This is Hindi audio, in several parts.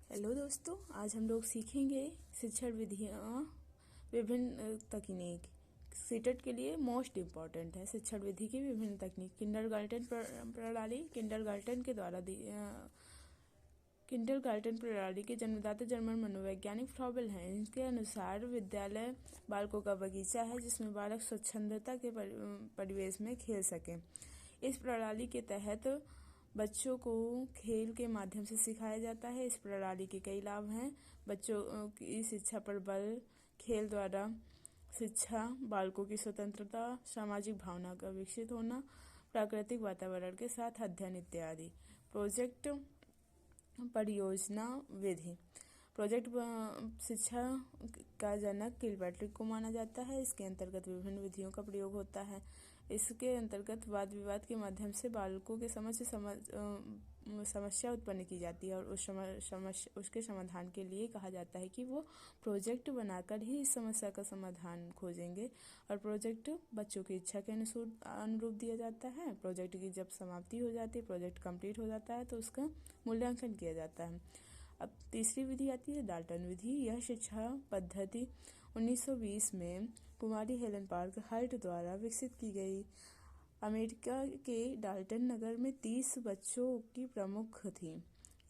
हेलो दोस्तों, आज हम लोग सीखेंगे शिक्षण विधियाँ, विभिन्न तकनीक। सीटेट के लिए मोस्ट इम्पॉर्टेंट है शिक्षण विधि की विभिन्न तकनीक। किंडरगार्टन प्रणाली किंडरगार्टन प्रणाली के जन्मदाता जर्मन मनोवैज्ञानिक फ्रॉबेल हैं। इनके अनुसार विद्यालय बालकों का बगीचा है जिसमें बालक स्वच्छंदता के परिवेश में खेल सकें। इस प्रणाली के तहत बच्चों को खेल के माध्यम से सिखाया जाता है। इस प्रणाली के कई लाभ हैं। बच्चों की शिक्षा पर बल, खेल द्वारा शिक्षा, बालकों की स्वतंत्रता, सामाजिक भावना का विकसित होना, प्राकृतिक वातावरण के साथ अध्ययन इत्यादि। प्रोजेक्ट परियोजना विधि। प्रोजेक्ट शिक्षा का जनक किलपैट्रिक को माना जाता है। इसके अंतर्गत विभिन्न विधियों का प्रयोग होता है। इसके अंतर्गत वाद विवाद के माध्यम से बालकों के समस्या उत्पन्न की जाती है और उसके समाधान के लिए कहा जाता है कि वो प्रोजेक्ट बनाकर ही इस समस्या का समाधान खोजेंगे। और प्रोजेक्ट बच्चों की इच्छा के अनुरूप दिया जाता है। प्रोजेक्ट की जब समाप्ति हो जाती है, प्रोजेक्ट कंप्लीट हो जाता है, तो उसका मूल्यांकन किया जाता है। अब तीसरी विधि आती है डाल्टन विधि। यह शिक्षा पद्धति 1920 में कुमारी हेलन पार्कर हार्ट द्वारा विकसित की गई। अमेरिका के डाल्टन नगर में 30 बच्चों की प्रमुख थी।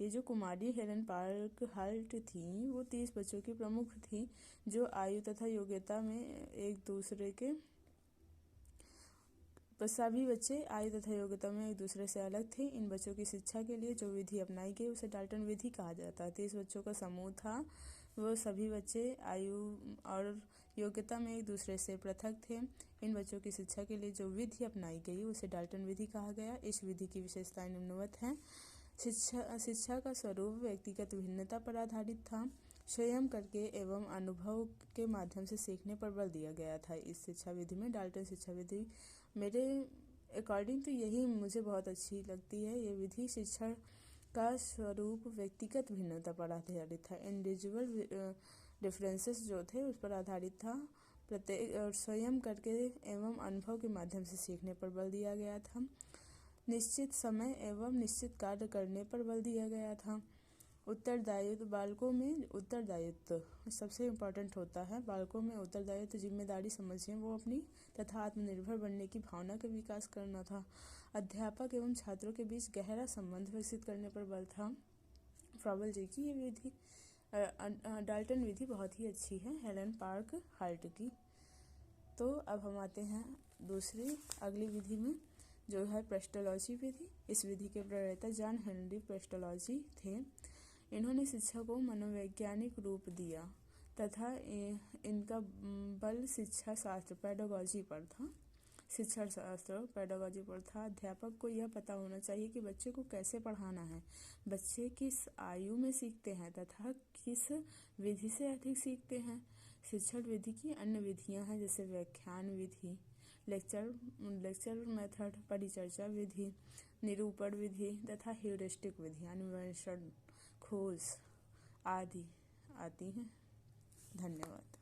ये जो कुमारी हेलन पार्कर हार्ट थी वो 30 बच्चों की प्रमुख थी, जो आयु तथा योग्यता में एक दूसरे के सभी बच्चे आयु तथा योग्यता में एक दूसरे से अलग थे। इन बच्चों की शिक्षा के लिए जो विधि अपनाई गई उसे डाल्टन विधि कहा जाता है। 30 बच्चों का समूह था। वो सभी बच्चे आयु और योग्यता में एक दूसरे से पृथक थे। इन बच्चों की शिक्षा के लिए जो विधि अपनाई गई उसे डाल्टन विधि कहा गया। इस विधि की विशेषताएं निम्नवत हैं। शिक्षा का स्वरूप व्यक्तिगत भिन्नता पर आधारित था। स्वयं करके एवं अनुभव के माध्यम से सीखने पर बल दिया गया था। इस शिक्षा विधि में डाल्टन शिक्षा विधि मेरे अकॉर्डिंग तो यही मुझे बहुत अच्छी लगती है। ये विधि शिक्षा का स्वरूप व्यक्तिगत भिन्नता पर आधारित था। इंडिविजुअल डिफरेंसेस जो थे उस पर आधारित था। प्रत्येक और स्वयं करके एवं अनुभव के माध्यम से सीखने पर बल दिया गया था। निश्चित समय एवं निश्चित कार्य करने पर बल दिया गया था। उत्तरदायित्व, बालकों में उत्तरदायित्व सबसे इम्पोर्टेंट होता है। बालकों में उत्तरदायित्व, जिम्मेदारी समझें वो अपनी तथा आत्मनिर्भर बनने की भावना का विकास करना था। अध्यापक एवं छात्रों के बीच गहरा संबंध विकसित करने पर बल था। फ्रॉबेल जी की ये विधि डाल्टन विधि बहुत ही अच्छी है, हेलन पार्कर हार्ट की। तो अब हम आते हैं अगली विधि में, जो है पेस्टोलॉजी विधि। इस विधि के प्रणेता जॉन हेनरी पेस्टोलॉजी थे। इन्होंने शिक्षा को मनोवैज्ञानिक रूप दिया तथा इनका बल शिक्षा शास्त्र पेडागोजी पर था। शिक्षा शास्त्र पेडागोजी पर था। अध्यापक को यह पता होना चाहिए कि बच्चे को कैसे पढ़ाना है, बच्चे किस आयु में सीखते हैं तथा किस विधि से अधिक सीखते हैं। शिक्षण विधि की अन्य विधियां हैं जैसे व्याख्यान विधि, लेक्चर मेथड, परिचर्चा विधि, निरूपण विधि तथा ह्यूरिस्टिक विधि, अन्वेषण, खोज आदि आती हैं। धन्यवाद।